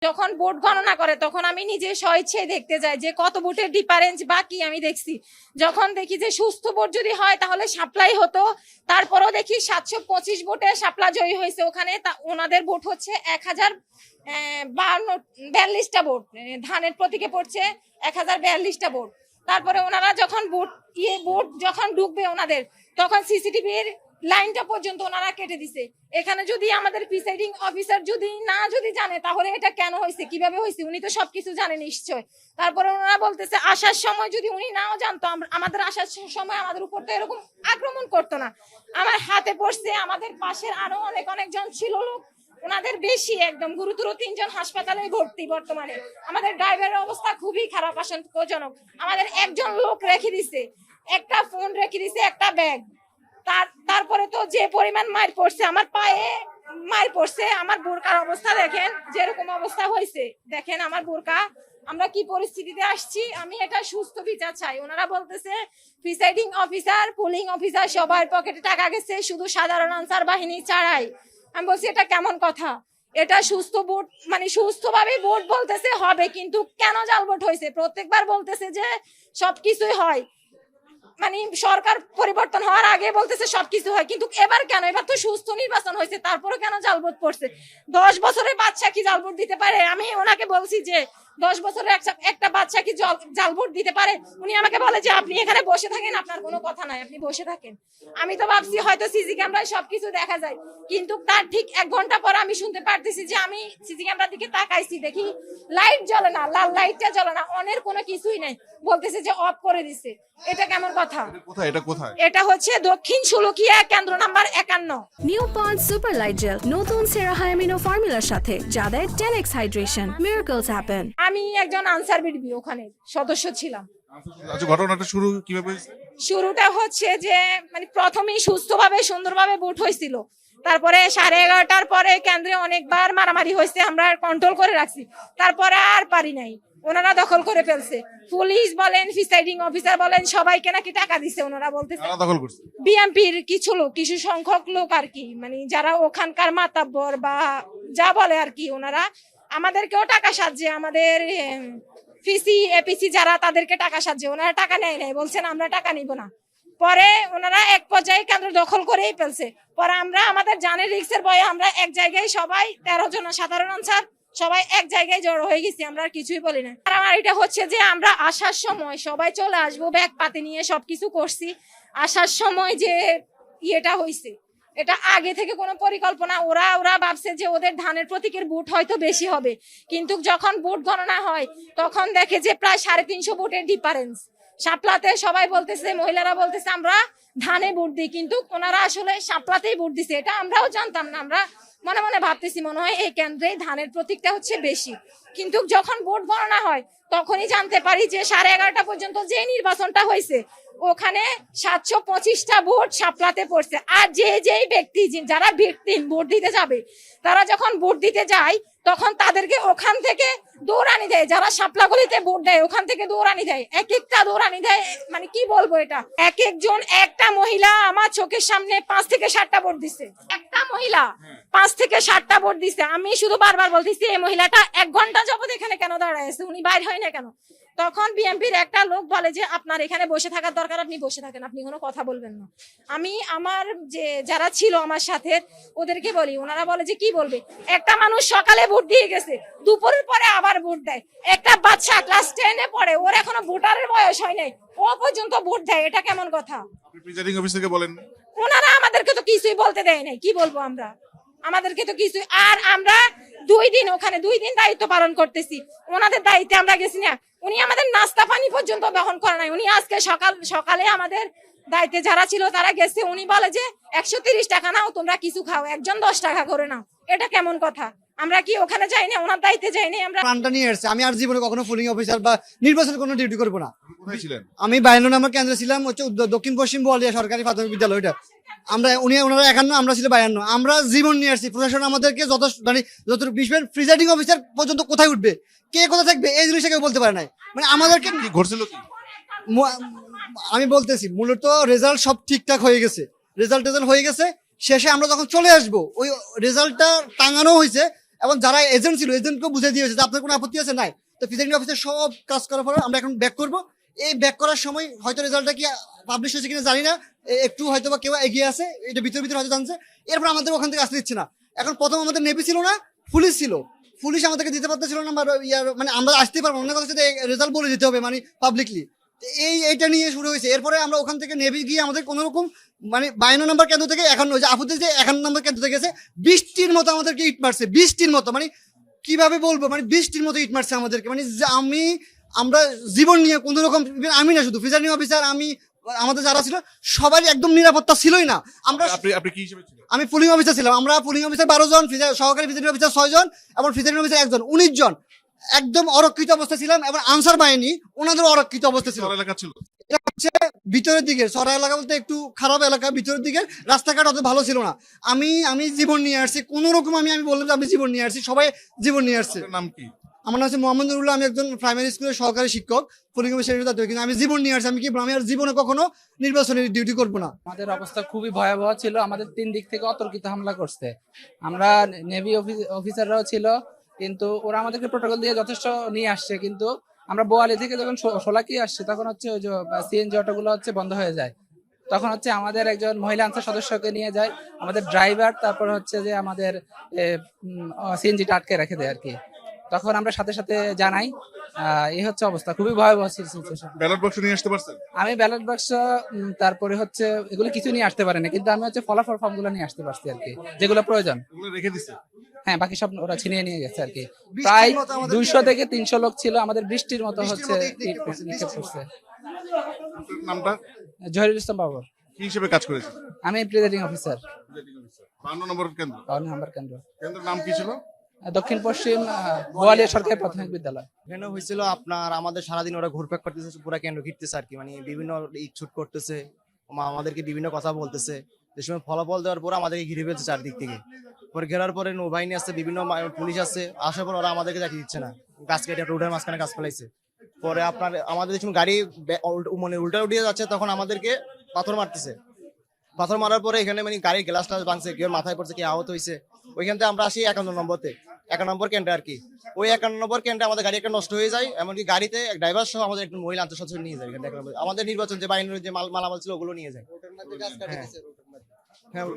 যখন ভোট গণনা করে তখন আমি নিজে স্বইচ্ছায় দেখতে যাই যে কত ভোটের ডিফারেন্স বা কি আমি দেখছি। যখন দেখি যে সুস্থ ভোট যদি হয় তাহলে সাপ্লাই হতো, তারপরও দেখি 725 ভোটে সাপলা জয়ী হয়েছে। ওখানে ওনাদের ভোট হচ্ছে 1042টা ভোট, ধানের প্রতীকে পড়ছে 1042টা ভোট। তারপরে ওনারা যখন ভোট যখন ঢুকবে ওনাদের, তখন সিসিটিভির লাইনটা পর্যন্ত ওনারা কেটে দিছে। এখানে যদি আমাদের প্রিসাইডিং অফিসার যদি জানে তাহলে এটা কেন হয়েছে, কিভাবে হয়েছে, উনি তো সবকিছু জানে নিশ্চয়। তারপরে ওনারা বলতেছে আসার সময় যদি উনি নাও জানতো, আমাদের আসার সময় আমাদের উপর তো এরকম আক্রমণ করতো না। আমার হাতে পড়ছে, আমাদের পাশের আরো অনেকজন ছিল লোক, ওনাদের বেশি একদম গুরুতর 3 জন হাসপাতালে ভর্তি বর্তমানে। আমাদের ড্রাইভারের অবস্থা খুবই খারাপ, আশঙ্কাজনক। আমাদের একজন লোক রেখে দিছে, একটা ফোন রেখে দিছে, একটা ব্যাগ। তারপরে তো যে পরিমাণ মার পড়ছে, আমার পায়ে মার পড়ছে, আমার বোরকার অবস্থা দেখেন যেরকম অবস্থা হয়েছে, দেখেন আমার বোরকা। আমরা কি পরিস্থিতিতে আসছি, আমি এটা সুস্থ বিচার চাই। ওনারা বলতেছে প্রিসাইডিং অফিসার, পোলিং অফিসার সবার পকেটে টাকা গেছে, শুধু সাধারণ আনসার বাহিনী ছাড়াই। আমি বলছি এটা কেমন কথা? এটা সুস্থ ভোট মানে সুস্থভাবে ভোট বলতেছে হবে, কিন্তু কেন জাল ভোট হয়েছে? প্রত্যেকবার বলতেছে যে সবকিছুই হয়, মানে সরকার পরিবর্তন হওয়ার আগে বলতেছে সবকিছু হয়, কিন্তু এবার কেন? এবার তো সুস্থ নির্বাচন হয়েছে, তারপরে কেন জাল ভোট পড়ছে? 10 বছরের বাচ্চা কি জাল ভোট দিতে পারে? আমি ওনাকে বলছি যে 10 বছরের একটা বাচ্চা কি জাল ভোট দিতে পারে? উনি আমাকে বলে যে আপনি এখানে বসে থাকেন, আপনার কোনো কথা নাই, আপনি বসে থাকেন। আমি তো ভাবছি হয়তো সিসি ক্যামেরায় সবকিছু দেখা যায়, কিন্তু তার ঠিক 1 ঘন্টা পর আমি শুনতে পারতেছি যে আমি সিসি ক্যামেরার দিকে তাকাইছি, দেখি লাইট জ্বলে না, লাল লাইটটা জ্বলে না, অনের কোনো কিছুই নাই। বলতেছে যে অফ করে দিছে। এটা কেমন কথা? এটা হচ্ছে দক্ষিণ শুলকিয়া কেন্দ্র নাম্বার 51। নিউ পন্ড সুপার লাইট জেল নতুন সেরা হায়ামিনো ফর্মুলার সাথে যা দেয় 10x হাইড্রেশন। Miracles happen. আমি একজন আনসার বিডবি ওখানে সদস্য ছিলাম। আচ্ছা, ঘটনাটা কিভাবে হয়েছে? শুরুটা হচ্ছে যে মানে প্রথমেই সুস্থভাবে সুন্দরভাবে ভোট হয়েছিল, তারপরে 11:30টার পরে কেন্দ্রে অনেকবার মারামারি হয়েছে, আমরা কন্ট্রোল করে রাখছি। তারপরে আর পারি নাই, ওনারা দখল করে ফেলছে। পুলিশ বলেন, প্রিসাইডিং অফিসার বলেন, সবাইকে নাকি টাকা দিছে। ওনারা বলতেছে বিএমপির কিছু সংখ্যক লোক আর কি, মানে যারা ওখানকার মাতাব্বর বা যা বলে আর কি, ওনারা আমাদেরকেও টাকা সাহায্যে, আমাদের পিসি এপিসি যারা, তাদেরকে টাকা সাহায্যে। ওনারা টাকা নেয় নাই, বলছেন আমরা টাকা নিব না। পরে ওনারা এক পর্যায়ে কেন্দ্র দখল করেই ফেলছে। পরে আমরা আমাদের জানের রিক্সের ভয়ে আমরা এক জায়গায় সবাই 13 জন সাধারণ আনসার সবাই এক জায়গায় জড়ো হয়ে গেছি, আমরা আর কিছুই বলি না। আর আমার এটা হচ্ছে যে আমরা আসার সময় সবাই চলে আসবো ব্যাগ পাতে নিয়ে, সবকিছু করছি। আসার সময় যে ইয়েটা হয়েছে, এটা আগে থেকে কোনো পরিকল্পনা। ওরা ভাবছে যে ওদের ধানের প্রতীকের ভোট হয়তো বেশি হবে, কিন্তু যখন ভোট গণনা হয় তখন দেখে যে প্রায় 350 ভোটের ডিফারেন্স। শাপলাতে সবাই বলতেছে, মহিলারা বলতেছে আমরা ধানে ভোট দিই, কিন্তু ওনারা আসলে শাপলাতেই ভোট দিছে। এটা আমরাও জানতাম না, আমরা মনে মনে ভাবতেছি মনে হয় এই কেন্দ্রে ধানের প্রতীকটা হচ্ছে বেশি, কিন্তু যখন ভোট গণনা হয় তখনই জানতে পারি যে 11:30টা পর্যন্ত যে নির্বাচনটা হয়েছে ওখানে 725টা ভোট শাপলাতে পড়ছে। আর যেই ব্যক্তি যারা ব্যক্তি ভোট দিতে যাবে, তারা যখন ভোট দিতে যায় তখন তাদেরকে ওখান থেকে দৌড়ানি দেয়। যারা শাপলাগুলিতে ভোট দেয় ওখান থেকে দৌড়ানি দেয়, একটা দৌড়ানি দেয়, মানে কি বলবো, এটা এক একজন। একটা মহিলা আমার চোখের সামনে 5 থেকে 7টা ভোট দিছে, একটা মহিলা 5 থেকে 7টা ভোট দিছে। আমি শুধু বারবার বলতেছি এই মহিলাটা 1 ঘন্টা যাবত এখানে কেন দাঁড়ায় আছে, উনি বাইর হয় না কেন? তখন বিএমপির একটা লোক বলে যে আপনার এখানে বসে থাকার দরকার, আপনি বসে থাকেন, আপনি কোনো কথা বলবেন না। আমি আমার যারা ছিল আমার সাথে ওদেরকে বলি, ওনারা বলে যে কি বলবে? একটা মানুষ সকালে ভোট দিয়ে গেছে, দুপুরের পরে আবার ভোট দেয়। একটা বাচ্চা ক্লাস 10-এ পড়ে, ওর এখনো ভোটারের বয়স হয় নাই, ও পর্যন্ত ভোট দেয়। এটা কেমন কথা? প্রিসাইডিং অফিসারকে বলেন। ওনারা আমাদেরকে তো কিছুই বলতে দেয় নাই, কি বলবো আমরা? আমাদেরকে তো কিছুই। আর আমরা 2 দিন ওখানে 2 দিন দায়িত্ব পালন করতেছি, ওনাদের দায়িত্বে আমরা গেছি না। উনি আমাদের নাস্তা পানি পর্যন্ত বহন করে নাই। উনি আজকে সকালে আমাদের দায়িত্বে যারা ছিল তারা গেছে, উনি বলে যে 130 টাকা নাও, তোমরা কিছু খাও, একজন 10 টাকা করে নাও। এটা কেমন কথা? আমরা কি ওখানে যাই না, ওনার দায়িত্বে যাই না? আমরা প্রাণটা নিয়ে আসছে। আমি আর জীবনে কখনো পুলিং অফিসার বা নির্বাচন কোনো ডিউটি করবো না। কোথায় ছিলেন? আমি 52 নম্বর কেন্দ্রে ছিলাম, হচ্ছে দক্ষিণ পশ্চিম বোয়ালিয়া সরকারি প্রাথমিক বিদ্যালয়টা। ওনারা 51, আমরা ছিল 52। আমরা জীবন নিয়ে আসছি। প্রশাসন আমাদেরকে যত বিশবেন প্রিসাইডিং অফিসার পর্যন্ত কোথায় উঠবে, কে কোথায় থাকবে, এই জিনিসটা কেউ বলতে পারে নাই। মানে আমাদেরকে কি ঘটছিল কি? আমি বলতেছি মূলত রেজাল্ট সব ঠিকঠাক হয়ে গেছে, রেজাল্ট হয়ে গেছে। শেষে আমরা যখন চলে আসবো ওই রেজাল্টটা টাঙানো হয়েছে, এবং যারা এজেন্ট ছিল এজেন্টকেও বুঝে দিয়েছে যে আপনার কোনো আপত্তি আছে নাই। তো প্রিজাইডিং অফিসার সব কাজ করার পরে আমরা এখন ব্যাক করব। এই ব্যাক করার সময় হয়তো রেজাল্টটা কি পাবলিশ হয়েছে কিনা জানি না, একটু হয়তো বা কেউ এগিয়ে আছে, এটা ভিতরে হয়তো জানছে। এরপর আমাদের ওখান থেকে আসতে দিচ্ছে না। এখন প্রথম আমাদের নেভি ছিল না, পুলিশ ছিল। পুলিশ আমাদেরকে দিতে পারতেছিল না, মানে আমরা আসতে পারবো অন্য কথা হচ্ছে রেজাল্ট বলে দিতে হবে মানে পাবলিকলি। এইটা নিয়ে শুরু হয়েছে। এরপরে আমরা ওখান থেকে নেভি গিয়ে আমাদের কোনো রকম মানে 52 নম্বর কেন্দ্র থেকে 51 আপুদের যে 51 নম্বর কেন্দ্র থেকে গেছে, বৃষ্টির মতো আমাদেরকে ইট মারছে, বৃষ্টির মতো, মানে কিভাবে বলবো, মানে বৃষ্টির মতো ইট মারছে আমাদেরকে। মানে আমরা জীবন নিয়ে কোনো রকম, আমি না শুধু প্রিজাইডিং অফিসার, আমি আমাদের যারা ছিল সবারই একদম নিরাপত্তা ছিলই না। আমরা আপনি কি হিসেবে ছিলেন? আমি পুলিং অফিসার ছিলাম। আমরা পুলিং অফিসার 12 জন, সহকারী প্রিজাইডিং অফিসার 6 জন এবং প্রিজাইডিং অফিসার 1 জন, 19 জন একদম অরক্ষিত অবস্থা ছিলাম। এবং আনসার বাহিনী ওনাদের অরক্ষিত অবস্থা ছিল। শহর এলাকা ছিল? এটা হচ্ছে ভিতরের দিকে, সরা এলাকা বলতে একটু খারাপ এলাকা, ভিতরের দিকে রাস্তাঘাট অত ভালো ছিল না। আমি জীবন নিয়ে আসছি কোন রকম, আমি বললাম যে আমি জীবন নিয়ে আসছি, সবাই জীবন নিয়ে আসছে। আপনার নাম কি? আমার নাম হচ্ছে মোহাম্মদ নুরুল্লাহ, আমি একজন প্রাইমারি স্কুলের সহকারী শিক্ষক, পুলিং অফিসার দায়িত্ব। কিন্তু আমি জীবন নিয়ে আসছি, আমি আর জীবনে কখনো নির্বাচনী ডিউটি করবো না। আমাদের অবস্থা খুবই ভয়াবহ ছিল। আমাদের 3 দিক থেকে অতর্কিত হামলা করছে। আমরা নেভি অফিসাররাও ছিল, কিন্তু ওরা আমাদেরকে প্রোটোকল দিয়ে যথেষ্ট নিয়ে আসছে। কিন্তু আমরা বোয়ালি থেকে যখন সোলাকি আসছে, তখন হচ্ছে ওই যে সিএনজি অটোগুলো হচ্ছে বন্ধ হয়ে যায়। তখন হচ্ছে আমাদের একজন মহিলা আনসার সদস্যকে নিয়ে যায়, আমাদের ড্রাইভার, তারপর হচ্ছে যে আমাদের সিএনজিটা আটকে রেখে দেয় আর কি। তখন আমরা সাথে সাথে জানাই। এই হচ্ছে অবস্থা, খুবই ভয়াবহ সিচুয়েশন। ব্যালট বাক্স নিয়ে আসতে পারছেন? আমি ব্যালট বাক্স, তারপরে হচ্ছে এগুলো কিছু নিয়ে আসতে পারি না, কিন্তু আমি হচ্ছে ফলাফল ফর্ম গুলো নিয়ে আসতে পারছি আর কি, যেগুলো প্রয়োজন। ওগুলো রেখে দিছে? হ্যাঁ, বাকি সব ওরা ছিনিয়ে নিয়ে গেছে আর কি। প্রায় 200 থেকে 300 লোক ছিল। আমাদের বৃষ্টির মতো হচ্ছে নিক্ষেপ করছে। আপনার নামটা? জহিরুল ইসলাম বাবর। কি হিসেবে কাজ করেছেন? আমি প্রিজাইডিং অফিসার, 52 নম্বর কেন্দ্র। 52 নম্বর কেন্দ্র, কেন্দ্রের নাম কি ছিল? দক্ষিণ পশ্চিম বোয়ালিয়া সরকারি প্রাথমিক বিদ্যালয়। এখানে হয়েছিল আপনার আমাদের সারাদিন ওরা ঘুরপাক করতেছে, পুরো কেন্দ্র ঘিরতেছে আর কি, মানে বিভিন্ন ছুট করতেছে, আমাদেরকে বিভিন্ন কথা বলতেছে। যে সময় ফলাফল দেওয়ার পর আমাদেরকে ঘিরে ফেলছে চারদিক থেকে। পরে ঘেরার পরে নৌবাহিনী আসছে, বিভিন্ন পুলিশ আসছে, আসার পর ওরা আমাদেরকে দেখে দিচ্ছে না, গাছ কেটে রোডের মাঝখানে গাছ ফেলাইছে। পরে আপনার আমাদের যখন গাড়ি মানে উল্টা উঠিয়ে যাচ্ছে, তখন আমাদেরকে পাথর মারতেছে। পাথর মারার পরে এখানে মানে গাড়ির গ্লাস টাস ভাঙছে, কেউ মাথায় পড়ছে, কেউ আহত হয়েছে। ওইখান থেকে আমরা আসি 51 নম্বরতে, 1 নম্বর কেন্দ্রে আর কি। ওই 51 নম্বর কেন্দ্রে আমাদের গাড়ি একটা নষ্ট হয়ে যায়, এমনকি গাড়িতে ড্রাইভার সহ আমাদের একটু মহিলা আনসার সদস্য নিয়ে যায়। আমাদের নির্বাচন যে বাহিনীর যে মালামাল ছিল ওগুলো নিয়ে যায়। হ্যাঁ,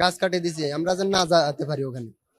গাছ কাটে দিছে, আমরা যেন না যেতে পারি ওখানে।